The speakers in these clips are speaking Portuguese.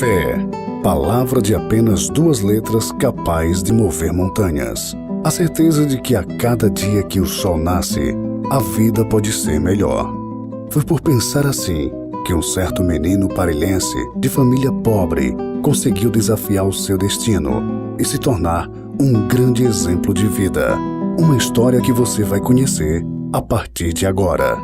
Fé, palavra de apenas 2 letras capaz de mover montanhas. A certeza de que a cada dia que o sol nasce, a vida pode ser melhor. Foi por pensar assim que um certo menino parilhense, de família pobre, conseguiu desafiar o seu destino e se tornar um grande exemplo de vida. Uma história que você vai conhecer a partir de agora.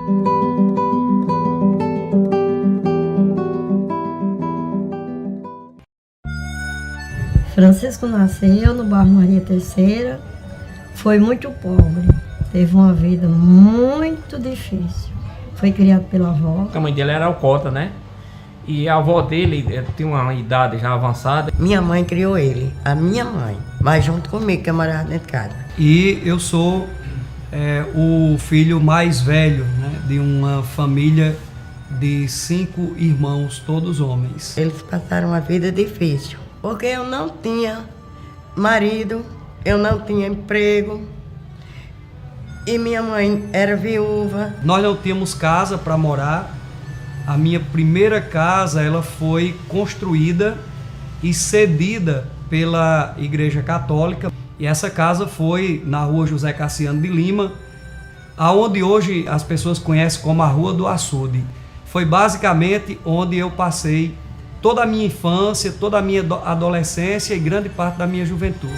Francisco nasceu no bairro Maria Terceira, foi muito pobre, teve uma vida muito difícil. Foi criado pela avó. A mãe dele era alcoólatra, né? E a avó dele tinha uma idade já avançada. Minha mãe criou ele, a minha mãe, mas junto comigo, que eu morava dentro de casa. E eu sou o filho mais velho, né, de uma família de 5 irmãos, todos homens. Eles passaram uma vida difícil, porque eu não tinha marido, eu não tinha emprego e minha mãe era viúva. Nós não tínhamos casa para morar. A minha primeira casa ela foi construída e cedida pela Igreja Católica. E essa casa foi na rua José Cassiano de Lima, aonde hoje as pessoas conhecem como a Rua do Açude. Foi basicamente onde eu passei toda a minha infância, toda a minha adolescência e grande parte da minha juventude.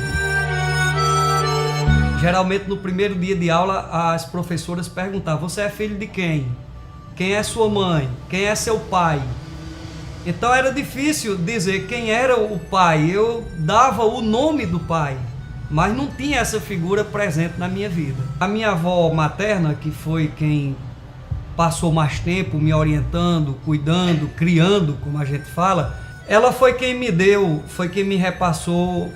Geralmente no primeiro dia de aula as professoras perguntavam: você é filho de quem? Quem é sua mãe? Quem é seu pai? Então era difícil dizer quem era o pai. Eu dava o nome do pai, mas não tinha essa figura presente na minha vida. A minha avó materna, que foi quem passou mais tempo me orientando, cuidando, criando, como a gente fala, ela foi quem me deu, foi quem me repassou,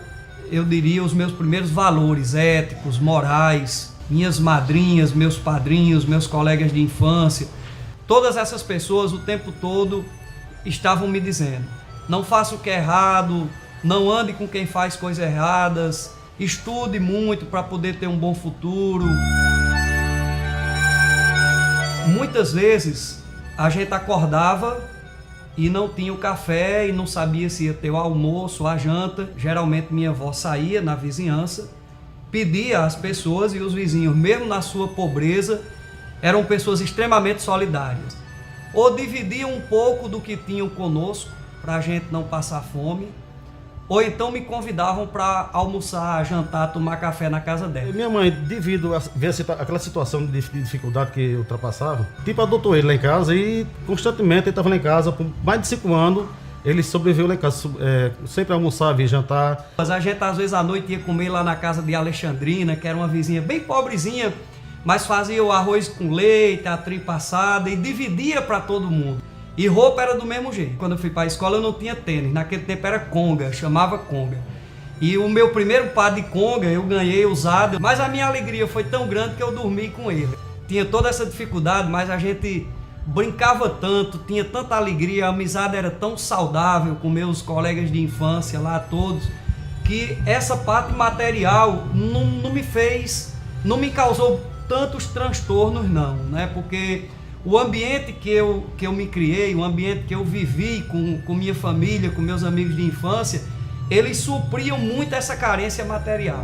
eu diria, os meus primeiros valores éticos, morais. Minhas madrinhas, meus padrinhos, meus colegas de infância, todas essas pessoas o tempo todo estavam me dizendo: não faça o que é errado, não ande com quem faz coisas erradas, estude muito para poder ter um bom futuro. Muitas vezes a gente acordava e não tinha o café e não sabia se ia ter o almoço, a janta. Geralmente minha avó saía na vizinhança, pedia às pessoas, e os vizinhos, mesmo na sua pobreza, eram pessoas extremamente solidárias. Ou dividiam um pouco do que tinham conosco para a gente não passar fome, ou então me convidavam para almoçar, jantar, tomar café na casa dela. Minha mãe, devido a ver aquela situação de dificuldade que eu ultrapassava, tipo, adotou ele lá em casa e constantemente ele estava lá em casa por mais de 5 anos. Ele sobreviveu lá em casa, sempre almoçava e jantar. Mas a gente às vezes à noite ia comer lá na casa de Alexandrina, que era uma vizinha bem pobrezinha, mas fazia o arroz com leite, a tripa assada e dividia para todo mundo. E roupa era do mesmo jeito. Quando eu fui para a escola eu não tinha tênis, naquele tempo era conga, chamava conga. E o meu primeiro par de conga eu ganhei usado, mas a minha alegria foi tão grande que eu dormi com ele. Tinha toda essa dificuldade, mas a gente brincava tanto, tinha tanta alegria, a amizade era tão saudável com meus colegas de infância lá todos, que essa parte material não me causou tantos transtornos não, né? Porque o ambiente que eu me criei, o ambiente que eu vivi com minha família, com meus amigos de infância, eles supriam muito essa carência material.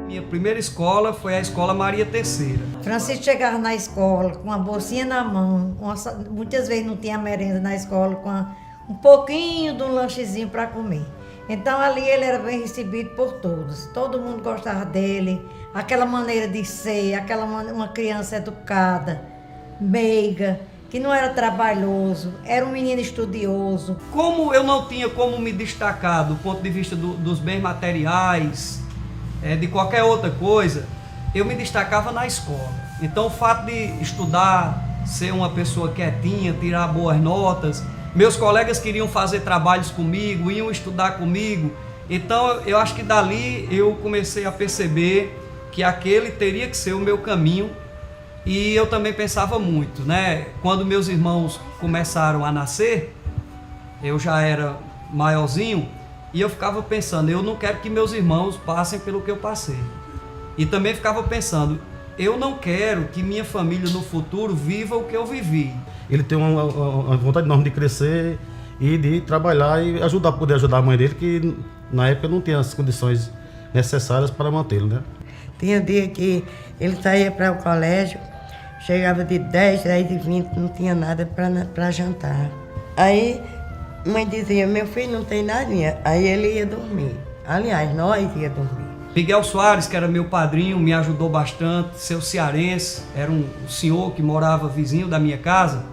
Minha primeira escola foi a Escola Maria Terceira. Francisco chegava na escola com uma bolsinha na mão, muitas vezes não tinha merenda na escola, com um pouquinho de um lanchezinho para comer. Então ali ele era bem recebido por todos, todo mundo gostava dele, aquela maneira de ser, uma criança educada, meiga, que não era trabalhoso, era um menino estudioso. Como eu não tinha como me destacar do ponto de vista dos bens materiais, de qualquer outra coisa, eu me destacava na escola. Então o fato de estudar, ser uma pessoa quietinha, tirar boas notas, meus colegas queriam fazer trabalhos comigo, iam estudar comigo. Então eu acho que dali eu comecei a perceber que aquele teria que ser o meu caminho. E eu também pensava muito, né? Quando meus irmãos começaram a nascer, eu já era maiorzinho, e eu ficava pensando, eu não quero que meus irmãos passem pelo que eu passei. E também ficava pensando, eu não quero que minha família no futuro viva o que eu vivi. ele tem uma vontade enorme de crescer e de trabalhar e poder ajudar a mãe dele, que na época não tinha as condições necessárias para mantê-lo, né? Tinha dia que ele saía para o colégio, chegava de 10h20, não tinha nada para jantar. Aí a mãe dizia, meu filho não tem nada, aí ele ia dormir. Aliás, nós ia dormir. Miguel Soares, que era meu padrinho, me ajudou bastante, seu cearense, era um senhor que morava vizinho da minha casa.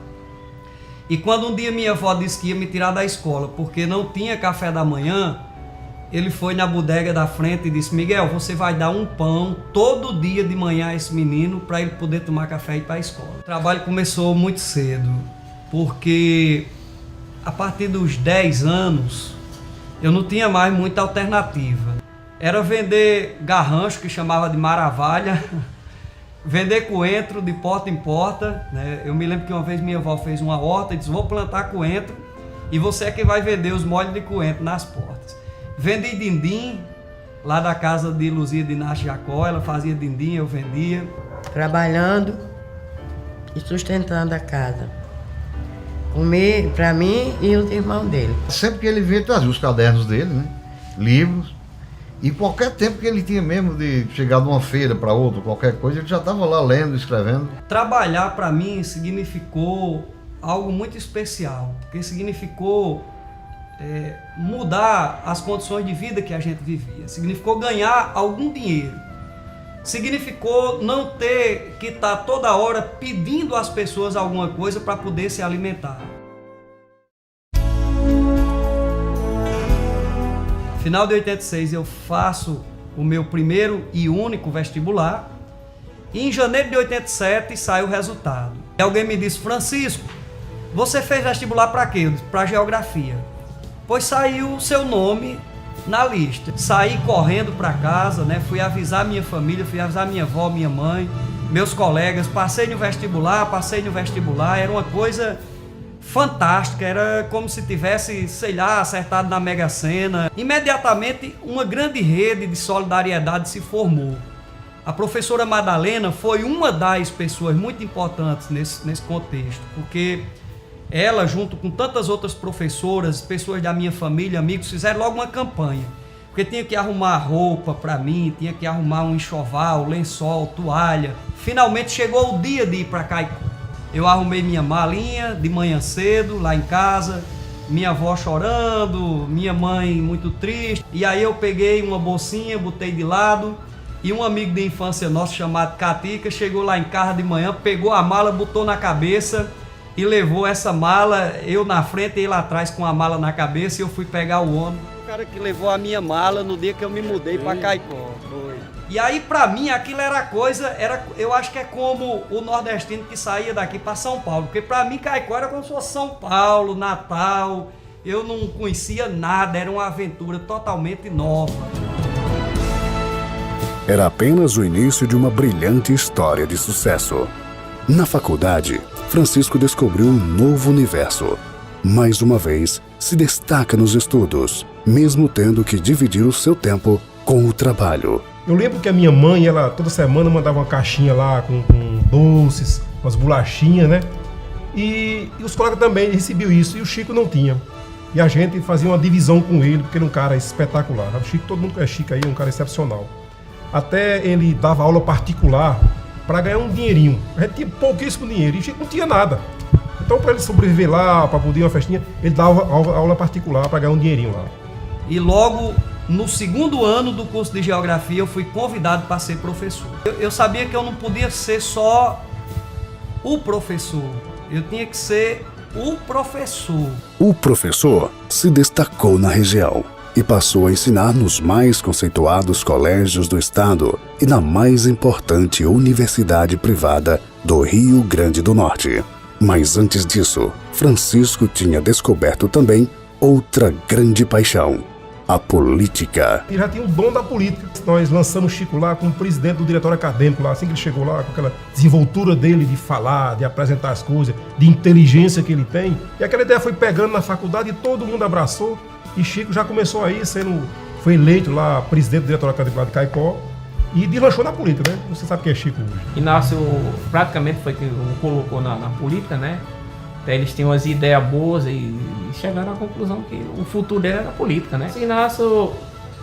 E quando um dia minha avó disse que ia me tirar da escola porque não tinha café da manhã, ele foi na bodega da frente e disse, Miguel, você vai dar um pão todo dia de manhã a esse menino para ele poder tomar café e ir para a escola. O trabalho começou muito cedo, porque a partir dos 10 anos eu não tinha mais muita alternativa. Era vender garrancho, que chamava de maravalha, vender coentro de porta em porta, né? Eu me lembro que uma vez minha avó fez uma horta e disse, vou plantar coentro e você é que vai vender os molhos de coentro nas portas. Vendi dindim, lá da casa de Luzia de Inácio Jacó, ela fazia dindim, eu vendia. Trabalhando e sustentando a casa. Comer para mim e os irmãos dele. Sempre que ele vinha, trazia os cadernos dele, né? Livros. E qualquer tempo que ele tinha mesmo de chegar de uma feira para outra, qualquer coisa, ele já estava lá lendo, escrevendo. Trabalhar para mim significou algo muito especial, porque significou mudar as condições de vida que a gente vivia, significou ganhar algum dinheiro, significou não ter que estar toda hora pedindo às pessoas alguma coisa para poder se alimentar. Final de 86 eu faço o meu primeiro e único vestibular e em janeiro de 87 sai o resultado. E alguém me disse, Francisco, você fez vestibular para quê? Eu disse, para geografia. Pois saiu o seu nome na lista. Saí correndo para casa, né? Fui avisar minha família, fui avisar minha avó, minha mãe, meus colegas, passei no vestibular, era uma coisa fantástica, era como se tivesse, sei lá, acertado na Mega Sena. Imediatamente uma grande rede de solidariedade se formou. A professora Madalena foi uma das pessoas muito importantes nesse contexto, porque ela, junto com tantas outras professoras, pessoas da minha família, amigos, fizeram logo uma campanha. Porque tinha que arrumar roupa para mim, tinha que arrumar um enxoval, lençol, toalha. Finalmente chegou o dia de ir para Caicó. Eu arrumei minha malinha de manhã cedo, lá em casa, minha avó chorando, minha mãe muito triste. E aí eu peguei uma bolsinha, botei de lado, e um amigo de infância nosso chamado Catica chegou lá em casa de manhã, pegou a mala, botou na cabeça e levou essa mala, eu na frente e ele atrás com a mala na cabeça, e eu fui pegar o ônibus. O cara que levou a minha mala no dia que eu me mudei para Caicó. E aí pra mim aquilo era coisa, eu acho que é como o nordestino que saía daqui para São Paulo, porque pra mim Caicó era como se fosse São Paulo, Natal, eu não conhecia nada, era uma aventura totalmente nova. Era apenas o início de uma brilhante história de sucesso. Na faculdade, Francisco descobriu um novo universo. Mais uma vez, se destaca nos estudos, mesmo tendo que dividir o seu tempo com o trabalho. Eu lembro que a minha mãe, ela toda semana mandava uma caixinha lá com doces, umas bolachinhas, né? E os colegas também recebiam isso, e o Chico não tinha. E a gente fazia uma divisão com ele, porque ele é um cara espetacular. O Chico, todo mundo conhece Chico aí, é um cara excepcional. Até ele dava aula particular para ganhar um dinheirinho. A gente tinha pouquíssimo dinheiro e o Chico não tinha nada. Então, para ele sobreviver lá, para poder ir uma festinha, ele dava aula particular para ganhar um dinheirinho lá. E logo no segundo ano do curso de Geografia eu fui convidado para ser professor. Eu sabia que eu não podia ser só o professor, eu tinha que ser o professor. O professor se destacou na região e passou a ensinar nos mais conceituados colégios do estado e na mais importante universidade privada do Rio Grande do Norte. Mas antes disso, Francisco tinha descoberto também outra grande paixão: a política. Ele já tinha o dom da política. Nós lançamos Chico lá como presidente do diretório acadêmico lá, assim que ele chegou lá, com aquela desenvoltura dele de falar, de apresentar as coisas, de inteligência que ele tem. E aquela ideia foi pegando na faculdade e todo mundo abraçou. E Chico já começou aí, foi eleito lá presidente do diretório acadêmico lá de Caicó e deslanchou na política, né? Você sabe quem é Chico hoje. Inácio praticamente foi quem o colocou na política, né? Até eles tinham umas ideias boas e chegaram à conclusão que o futuro dele era a política, né? Inácio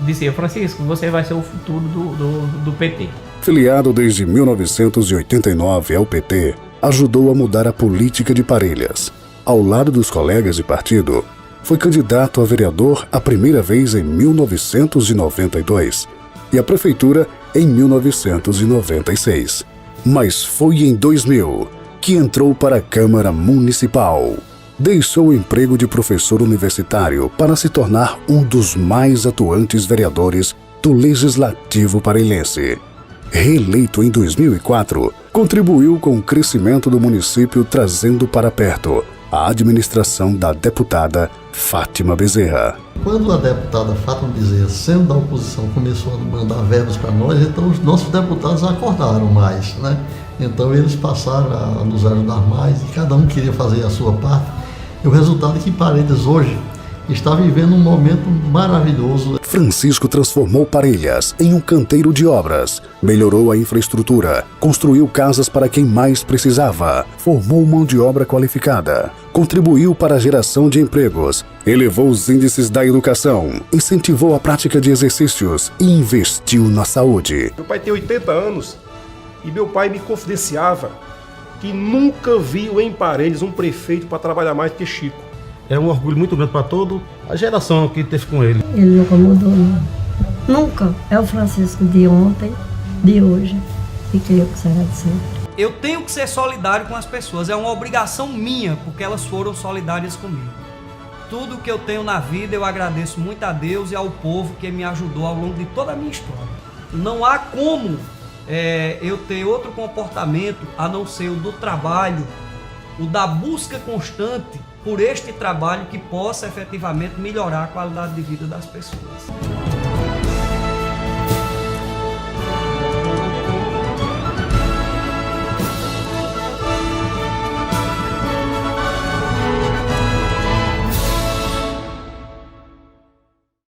dizia: Francisco, você vai ser o futuro do PT. Filiado desde 1989 ao PT, ajudou a mudar a política de Parelhas. Ao lado dos colegas de partido, foi candidato a vereador a primeira vez em 1992 e a prefeitura em 1996. Mas foi em 2000 que entrou para a Câmara Municipal. Deixou o emprego de professor universitário para se tornar um dos mais atuantes vereadores do Legislativo parelhense. Reeleito em 2004, contribuiu com o crescimento do município, trazendo para perto a administração da deputada Fátima Bezerra. Quando a deputada Fátima Bezerra, sendo da oposição, começou a mandar verbas para nós, então os nossos deputados acordaram mais, né? Então eles passaram a nos ajudar mais e cada um queria fazer a sua parte. E o resultado é que Parelhas hoje está vivendo um momento maravilhoso. Francisco transformou Parelhas em um canteiro de obras, melhorou a infraestrutura, construiu casas para quem mais precisava, formou mão de obra qualificada, contribuiu para a geração de empregos, elevou os índices da educação, incentivou a prática de exercícios e investiu na saúde. Meu pai tem 80 anos e meu pai me confidenciava que nunca viu em Parelhas um prefeito para trabalhar mais que Chico. É um orgulho muito grande para toda a geração que teve com ele. Ele nunca mudou, não. Nunca. É o Francisco de ontem, de hoje e que eu será de sempre. Eu tenho que ser solidário com as pessoas, é uma obrigação minha, porque elas foram solidárias comigo. Tudo que eu tenho na vida eu agradeço muito a Deus e ao povo que me ajudou ao longo de toda a minha história. Não há como eu ter outro comportamento a não ser o do trabalho, o da busca constante por este trabalho que possa efetivamente melhorar a qualidade de vida das pessoas.